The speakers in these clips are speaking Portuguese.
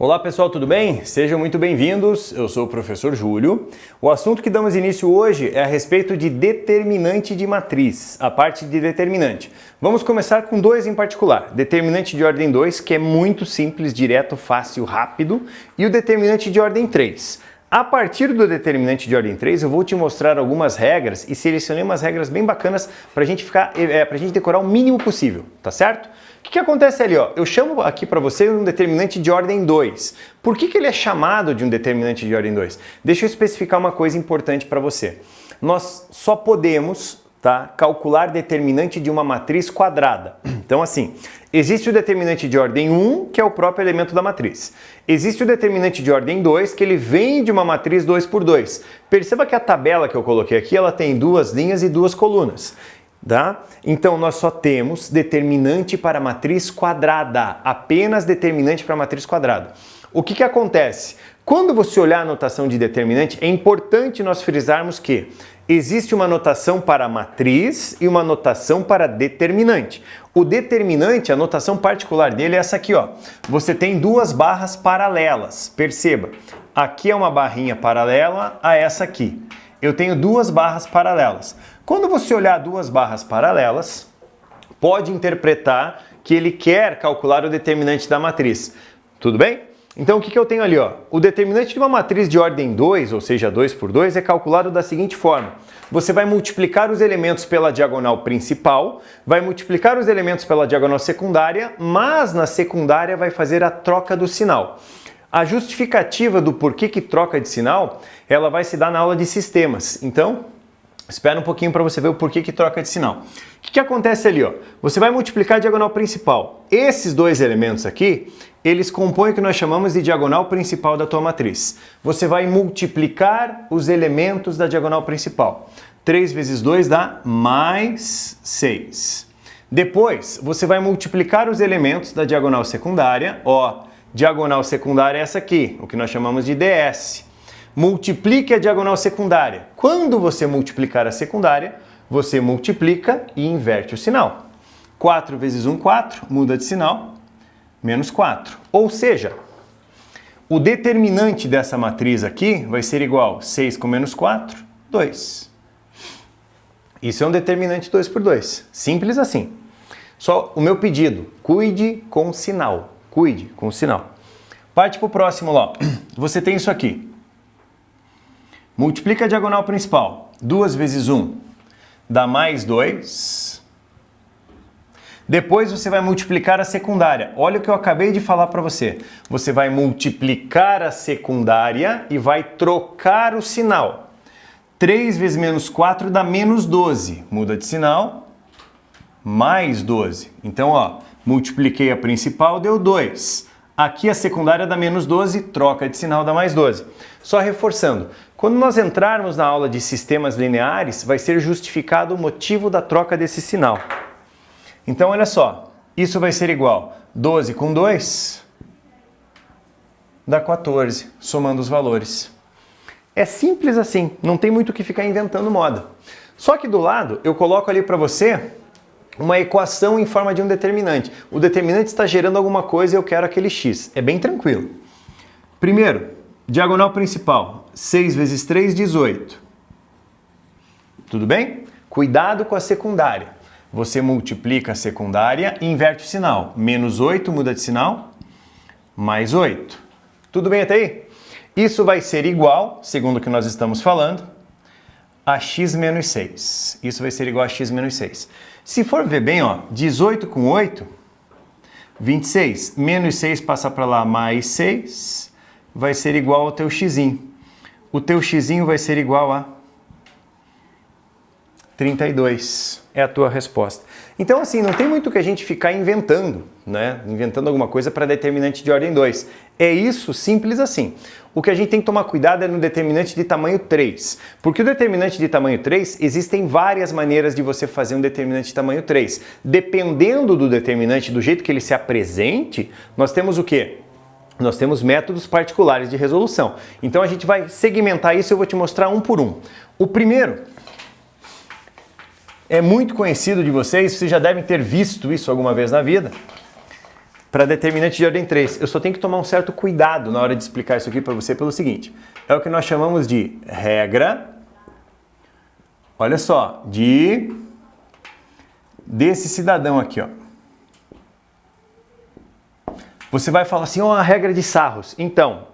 Olá pessoal, tudo bem? Sejam muito bem-vindos, eu sou o professor Júlio. O assunto que damos início hoje é a respeito de determinante de matriz, a parte de determinante. Vamos começar com dois em particular, determinante de ordem 2, que é muito simples, direto, fácil, rápido, e o determinante de ordem 3. A partir do determinante de ordem 3, eu vou te mostrar algumas regras e selecionei umas regras bem bacanas para a gente decorar o mínimo possível, tá certo? O que acontece ali, ó? Eu chamo aqui para você um determinante de ordem 2. Por que ele é chamado de um determinante de ordem 2? Deixa eu especificar uma coisa importante para você. Nós só podemos, calcular determinante de uma matriz quadrada. Então assim, existe o determinante de ordem 1, que é o próprio elemento da matriz. Existe o determinante de ordem 2, que ele vem de uma matriz 2 por 2. Perceba que a tabela que eu coloquei aqui, ela tem duas linhas e duas colunas. Tá? Então nós só temos determinante para matriz quadrada, apenas determinante para matriz quadrada. O que acontece? Quando você olhar a notação de determinante, é importante nós frisarmos que existe uma notação para matriz e uma notação para determinante. O determinante, a notação particular dele é essa aqui, ó. Você tem duas barras paralelas, perceba. Aqui é uma barrinha paralela a essa aqui. Eu tenho duas barras paralelas. Quando você olhar duas barras paralelas, pode interpretar que ele quer calcular o determinante da matriz. Tudo bem? Então o que eu tenho ali? Ó? O determinante de uma matriz de ordem 2, ou seja, 2 por 2, é calculado da seguinte forma. Você vai multiplicar os elementos pela diagonal principal, vai multiplicar os elementos pela diagonal secundária, mas na secundária vai fazer a troca do sinal. A justificativa do porquê que troca de sinal, ela vai se dar na aula de sistemas. Então, espera um pouquinho para você ver o porquê que troca de sinal. O que acontece ali? Ó? Você vai multiplicar a diagonal principal. Esses dois elementos aqui, eles compõem o que nós chamamos de diagonal principal da tua matriz. Você vai multiplicar os elementos da diagonal principal. 3 vezes 2 dá mais 6. Depois, você vai multiplicar os elementos da diagonal secundária. Ó, diagonal secundária é essa aqui, o que nós chamamos de DS. Multiplique a diagonal secundária. Quando você multiplicar a secundária, você multiplica e inverte o sinal. 4 vezes 1, 4, muda de sinal, menos 4. Ou seja, o determinante dessa matriz aqui vai ser igual a 6 com menos 4, 2. Isso é um determinante 2 por 2. Simples assim. Só o meu pedido, cuide com o sinal. Cuide com o sinal. Parte para o próximo lá. Você tem isso aqui. Multiplica a diagonal principal. 2 vezes 1 dá mais 2. Depois você vai multiplicar a secundária. Olha o que eu acabei de falar para você. Você vai multiplicar a secundária e vai trocar o sinal. 3 vezes menos 4 dá menos 12. Muda de sinal. Mais 12. Então, ó, multipliquei a principal, deu 2. Aqui a secundária dá menos 12, troca de sinal dá mais 12. Só reforçando, quando nós entrarmos na aula de sistemas lineares, vai ser justificado o motivo da troca desse sinal. Então, olha só, isso vai ser igual 12 com 2 dá 14, somando os valores. É simples assim, não tem muito o que ficar inventando moda. Só que do lado, eu coloco ali para você uma equação em forma de um determinante. O determinante está gerando alguma coisa e eu quero aquele x. É bem tranquilo. Primeiro, diagonal principal. 6 vezes 3, 18. Tudo bem? Cuidado com a secundária. Você multiplica a secundária e inverte o sinal. Menos 8 muda de sinal. Mais 8. Tudo bem até aí? Isso vai ser igual, segundo o que nós estamos falando, a x menos 6. Isso vai ser igual a x menos 6. Se for ver bem, ó, 18 com 8, 26. Menos 6 passa para lá, mais 6, vai ser igual ao teu xzinho. O teu xzinho vai ser igual a 32. É a tua resposta. Então, assim, não tem muito que a gente ficar inventando, né? Inventando alguma coisa para determinante de ordem 2. É isso, simples assim. O que a gente tem que tomar cuidado é no determinante de tamanho 3. Porque o determinante de tamanho 3, existem várias maneiras de você fazer um determinante de tamanho 3. Dependendo do determinante, do jeito que ele se apresente, nós temos o quê? Nós temos métodos particulares de resolução. Então a gente vai segmentar isso e eu vou te mostrar um por um. O primeiro é muito conhecido de vocês já devem ter visto isso alguma vez na vida. para determinante de ordem 3. Eu só tenho que tomar um certo cuidado na hora de explicar isso aqui para você pelo seguinte. É o que nós chamamos de regra, olha só, desse cidadão aqui, ó. Você vai falar assim, ó, a regra de Sarros. Então,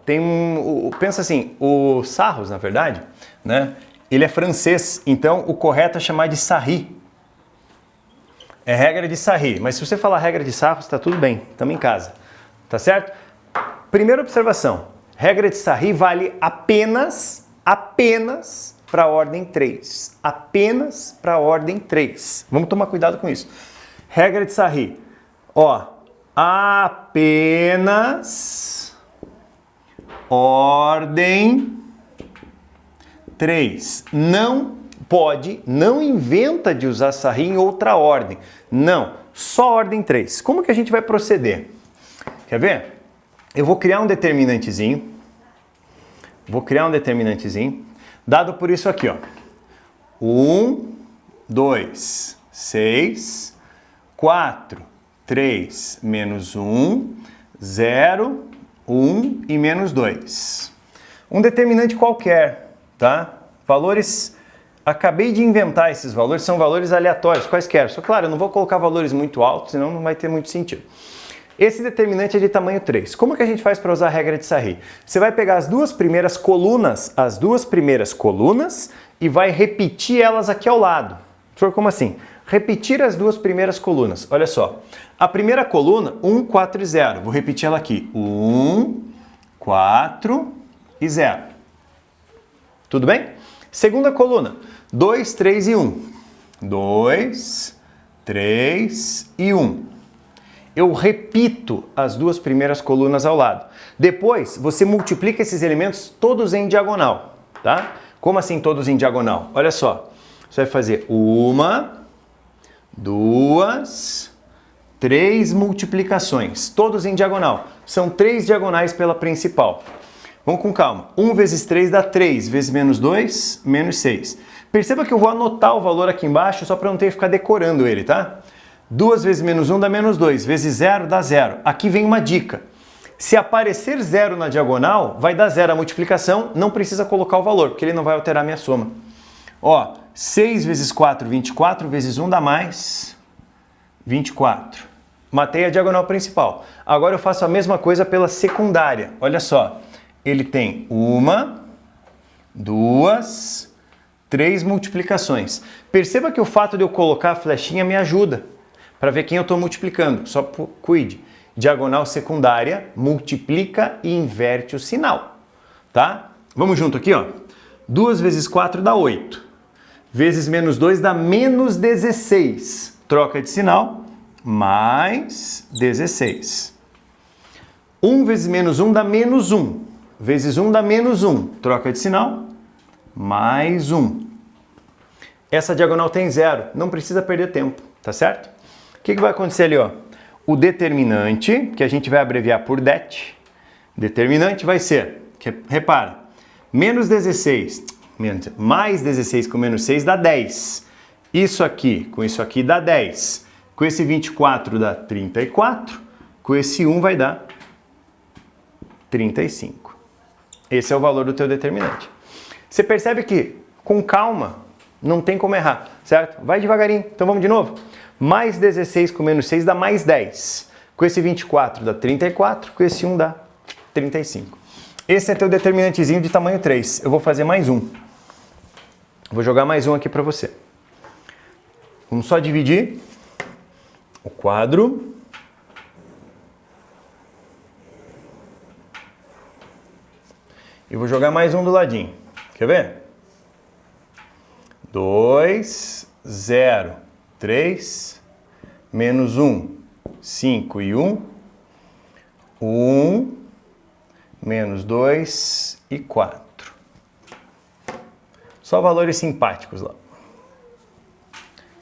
pensa assim, o Sarros, na verdade, né, ele é francês, então o correto é chamar de Sarri. É regra de Sarri, mas se você falar regra de Sarros, tá tudo bem, estamos em casa, tá certo? Primeira observação, regra de Sarri vale apenas para a ordem 3. Apenas para a ordem 3. Vamos tomar cuidado com isso. Regra de Sarri, ó, apenas ordem 3. Não inventa de usar Sarri em outra ordem. Não, só ordem 3. Como que a gente vai proceder? Quer ver? Eu vou criar um determinantezinho. Dado por isso aqui, ó. 1, 2, 6, 4, 3, menos 1, 0, 1 e menos 2. Um determinante qualquer, tá? Valores... Acabei de inventar esses valores, são valores aleatórios, quaisquer. Só claro, eu não vou colocar valores muito altos, senão não vai ter muito sentido. Esse determinante é de tamanho 3. Como que a gente faz para usar a regra de Sarri? Você vai pegar as duas primeiras colunas, e vai repetir elas aqui ao lado. Professor, como assim? Repetir as duas primeiras colunas. Olha só. A primeira coluna, 1, 4 e 0. Vou repetir ela aqui. 1, 4 e 0. Tudo bem? Segunda coluna, 2, 3 e 1. 2, 3 e 1. Eu repito as duas primeiras colunas ao lado. Depois, você multiplica esses elementos todos em diagonal, tá? Como assim todos em diagonal? Olha só, você vai fazer 1, 2, 3 multiplicações, todos em diagonal. São 3 diagonais pela principal. Vamos com calma. 1 vezes 3 dá 3, vezes menos 2, menos 6. Perceba que eu vou anotar o valor aqui embaixo só para não ter que ficar decorando ele, tá? 2 vezes menos 1 dá menos 2, vezes 0 dá 0. Aqui vem uma dica. Se aparecer 0 na diagonal, vai dar 0 a multiplicação, não precisa colocar o valor, porque ele não vai alterar a minha soma. Ó, 6 vezes 4, 24, vezes 1 dá mais 24. Matei a diagonal principal. Agora eu faço a mesma coisa pela secundária. Olha só. Ele tem 1, 2, 3 multiplicações. Perceba que o fato de eu colocar a flechinha me ajuda para ver quem eu estou multiplicando. Só cuide. Diagonal secundária multiplica e inverte o sinal. Tá? Vamos junto aqui, ó. 2 vezes 4 dá 8. Vezes menos 2 dá menos 16. Troca de sinal. Mais 16. 1 vezes menos 1 dá menos 1. Vezes 1 dá menos 1. Troca de sinal. Mais 1. Essa diagonal tem 0. Não precisa perder tempo, tá certo? O que vai acontecer ali, ó? O determinante, que a gente vai abreviar por det, determinante vai ser, repara, menos 16, mais 16 com menos 6 dá 10. Isso aqui com isso aqui dá 10. Com esse 24 dá 34. Com esse 1 vai dar 35. Esse é o valor do teu determinante. Você percebe que, com calma, não tem como errar, certo? Vai devagarinho. Então vamos de novo? Mais 16 com menos 6 dá mais 10. Com esse 24 dá 34, com esse 1 dá 35. Esse é teu determinantezinho de tamanho 3. Eu vou fazer mais um. Vou jogar mais um aqui para você. Vamos só dividir o quadro. E vou jogar mais um do ladinho. Quer ver? 2, 0, 3, menos 1, 5 e 1, 1, menos 2 e 4. Só valores simpáticos lá.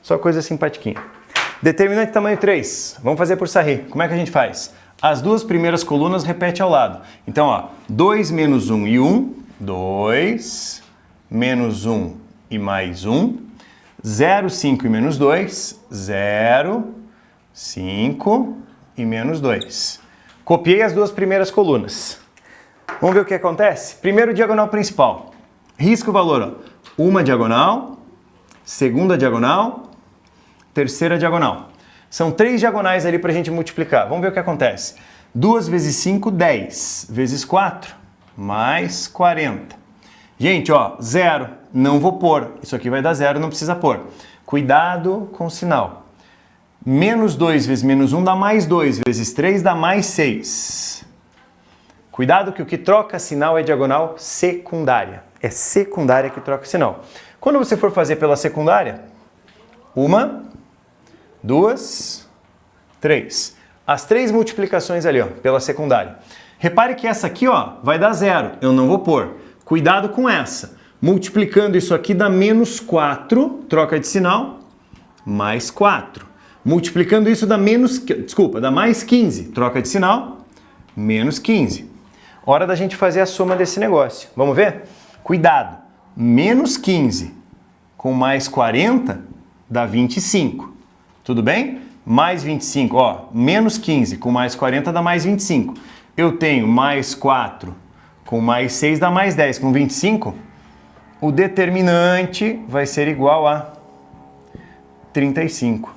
Só coisa simpatiquinha. Determinante tamanho 3. Vamos fazer por Sarri. Como é que a gente faz? As duas primeiras colunas repete ao lado. Então, ó, 2 menos 1 e 1, 2, menos 1 e mais 1, 0, 5 e menos 2, 0, 5, e menos 2. Copiei as duas primeiras colunas. Vamos ver o que acontece? Primeiro diagonal principal. Risca o valor, ó. Uma diagonal, segunda diagonal, terceira diagonal. São 3 diagonais ali para a gente multiplicar. Vamos ver o que acontece. 2 vezes 5, 10. Vezes 4, mais 40. Gente, ó, 0. Não vou pôr. Isso aqui vai dar 0, não precisa pôr. Cuidado com o sinal. Menos 2 vezes menos 1 dá mais 2. Vezes 3 dá mais 6. Cuidado que o que troca sinal é diagonal secundária. É secundária que troca sinal. Quando você for fazer pela secundária, 1, 2, 3. As 3 multiplicações ali, ó, pela secundária. Repare que essa aqui, ó, vai dar 0. Eu não vou pôr. Cuidado com essa. Multiplicando isso aqui dá menos 4, troca de sinal, mais 4. Multiplicando isso dá dá mais 15, troca de sinal, menos 15. Hora da gente fazer a soma desse negócio. Vamos ver? Cuidado. Menos 15 com mais 40 dá 25. Tudo bem? Mais 25, ó, menos 15 com mais 40 dá mais 25. Eu tenho mais 4 com mais 6 dá mais 10. Com 25, o determinante vai ser igual a 35.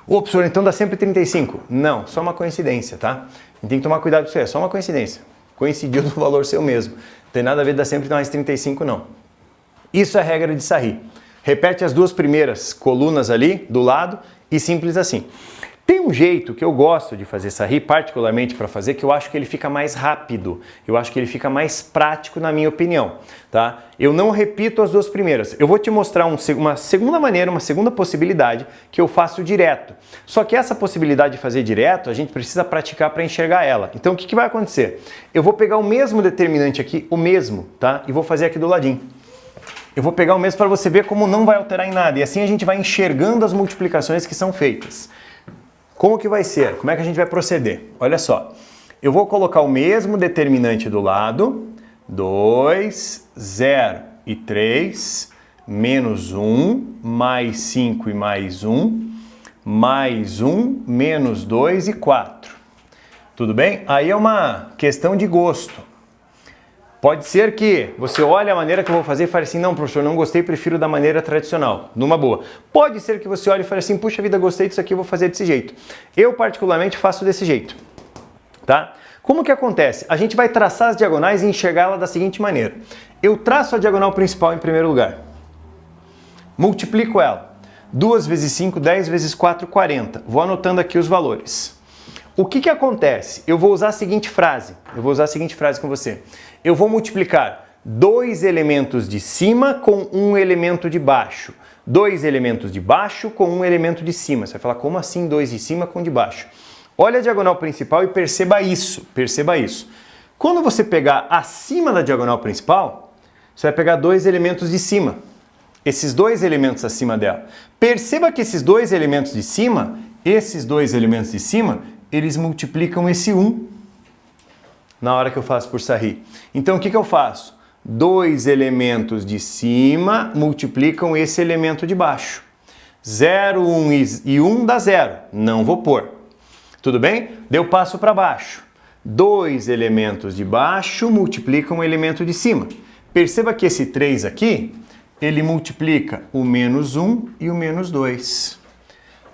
Ô, professor, então dá sempre 35? Não, só uma coincidência, tá? Tem que tomar cuidado com isso aí, é só uma coincidência. Coincidiu no valor seu mesmo. Não tem nada a ver de dar sempre mais 35, não. Isso é a regra de Sarri. Repete as duas primeiras colunas ali do lado e simples assim. Tem um jeito que eu gosto de fazer Sarri, particularmente para fazer, que eu acho que ele fica mais rápido, eu acho que ele fica mais prático na minha opinião, tá? Eu não repito as duas primeiras, eu vou te mostrar uma segunda maneira, uma segunda possibilidade que eu faço direto. Só que essa possibilidade de fazer direto, a gente precisa praticar para enxergar ela. Então o que vai acontecer? Eu vou pegar o mesmo determinante aqui, o mesmo, tá? E vou fazer aqui do ladinho. Eu vou pegar o mesmo para você ver como não vai alterar em nada, e assim a gente vai enxergando as multiplicações que são feitas. Como que vai ser? Como é que a gente vai proceder? Olha só, eu vou colocar o mesmo determinante do lado, 2, 0 e 3, menos 1, mais 5 e mais 1, mais 1, menos 2 e 4. Tudo bem? Aí é uma questão de gosto. Pode ser que você olhe a maneira que eu vou fazer e fale assim, não, professor, não gostei, prefiro da maneira tradicional, numa boa. Pode ser que você olhe e fale assim, puxa vida, gostei disso aqui, vou fazer desse jeito. Eu, particularmente, faço desse jeito, tá? Como que acontece? A gente vai traçar as diagonais e enxergá-la da seguinte maneira. Eu traço a diagonal principal em primeiro lugar. Multiplico ela. 2 vezes 5, 10 vezes 4, 40. Vou anotando aqui os valores. O que que acontece? Eu vou usar a seguinte frase. Com você. Eu vou multiplicar 2 elementos de cima com um elemento de baixo. 2 elementos de baixo com um elemento de cima. Você vai falar, como assim 2 de cima com um de baixo? Olha a diagonal principal e perceba isso. Quando você pegar acima da diagonal principal, você vai pegar 2 elementos de cima. Esses 2 elementos acima dela. Perceba que esses 2 elementos de cima, eles multiplicam esse 1 na hora que eu faço por Sarri. Então o que eu faço? 2 elementos de cima multiplicam esse elemento de baixo. 0, 1 e 1 dá 0. Não vou pôr. Tudo bem? Daí eu passo para baixo. 2 elementos de baixo multiplicam o elemento de cima. Perceba que esse 3 aqui, ele multiplica o menos 1 e o menos 2.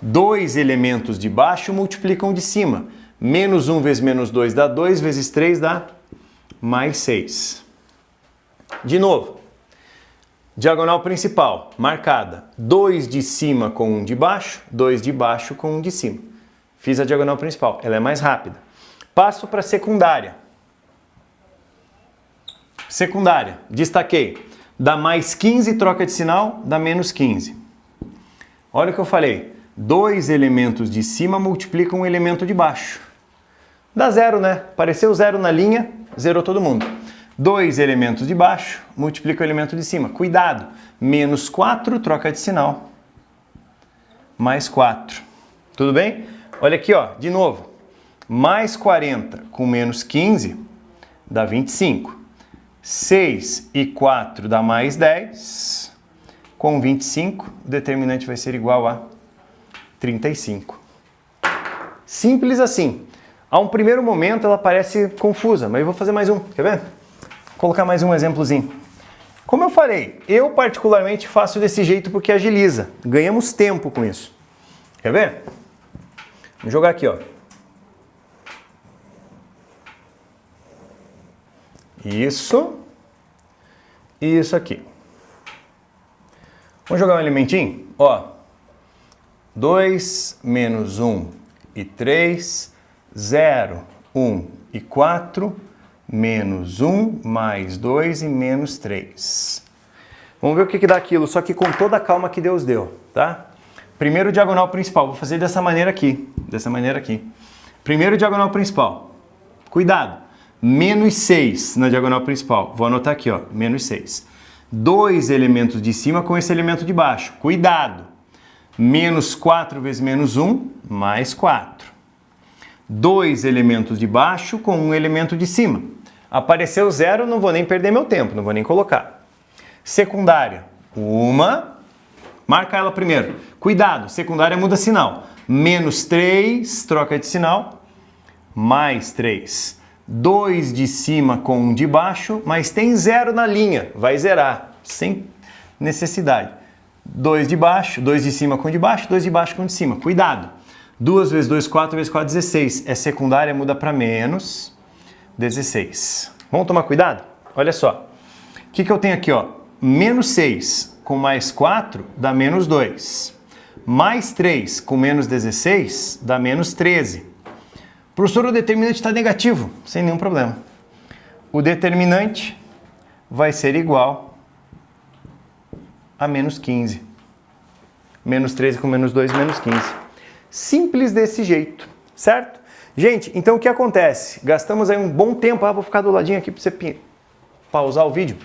2 elementos de baixo multiplicam o de cima. Menos 1 vezes menos 2 dá 2, vezes 3 dá mais 6. De novo, diagonal principal, marcada. 2 de cima com 1 de baixo, 2 de baixo com 1 de cima. Fiz a diagonal principal, ela é mais rápida. Passo para a secundária. Secundária, destaquei. Dá mais 15, troca de sinal, dá menos 15. Olha o que eu falei. 2 elementos de cima multiplicam um elemento de baixo. Dá 0, né? Apareceu 0 na linha, zerou todo mundo. 2 elementos de baixo multiplicam o elemento de cima. Cuidado! Menos 4, troca de sinal. Mais 4. Tudo bem? Olha aqui, ó, de novo. Mais 40 com menos 15 dá 25. 6 e 4 dá mais 10. Com 25, o determinante vai ser igual a 35. Simples assim. A um primeiro momento ela parece confusa, mas eu vou fazer mais um, quer ver? Vou colocar mais um exemplozinho. Como eu falei, eu particularmente faço desse jeito porque agiliza. Ganhamos tempo com isso. Quer ver? Vamos jogar aqui, ó. Isso. E isso aqui. Vamos jogar um elementinho? Ó. 2 menos 1 e 3, 0, 1 e 4, menos 1, mais 2 e menos 3. Vamos ver o que dá aquilo, só que com toda a calma que Deus deu, tá? Primeiro diagonal principal, vou fazer dessa maneira aqui, Primeiro diagonal principal, cuidado, menos 6 na diagonal principal, vou anotar aqui, ó, menos 6. 2 elementos de cima com esse elemento de baixo, cuidado. Menos 4 vezes menos 1, mais 4. 2 elementos de baixo com um elemento de cima. Apareceu 0, não vou nem perder meu tempo, não vou nem colocar. Secundária, uma. Marca ela primeiro. Cuidado, secundária muda sinal. Menos 3, troca de sinal. Mais 3. 2 de cima com 1 de baixo, mas tem 0 na linha. Vai zerar, sem necessidade. 2 de baixo, 2 de cima com de baixo, 2 de baixo com de cima. Cuidado! 2 vezes 2, 4 vezes 4, 16. É secundária, muda para menos 16. Vamos tomar cuidado? Olha só. O que eu tenho aqui, ó? Menos 6 com mais 4 dá menos 2. Mais 3 com menos 16 dá menos 13. Professor, o determinante está negativo. Sem nenhum problema. O determinante vai ser igual a menos 15. Menos 13 com menos 2, menos 15. Simples desse jeito, certo? Gente, então o que acontece? Gastamos aí um bom tempo, vou ficar do ladinho aqui para você pausar o vídeo,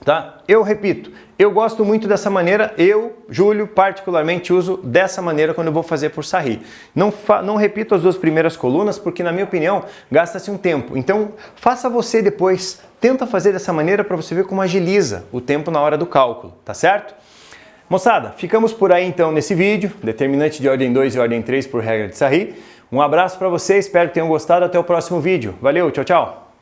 tá? Eu repito, eu gosto muito dessa maneira, eu, Júlio, particularmente uso dessa maneira quando eu vou fazer por Sarri. Não repito as duas primeiras colunas, porque na minha opinião, gasta-se um tempo. Então, faça você depois, tenta fazer dessa maneira para você ver como agiliza o tempo na hora do cálculo, tá certo? Moçada, ficamos por aí então nesse vídeo, determinante de ordem 2 e ordem 3 por regra de Sarri. Um abraço para vocês, espero que tenham gostado, até o próximo vídeo. Valeu, tchau, tchau!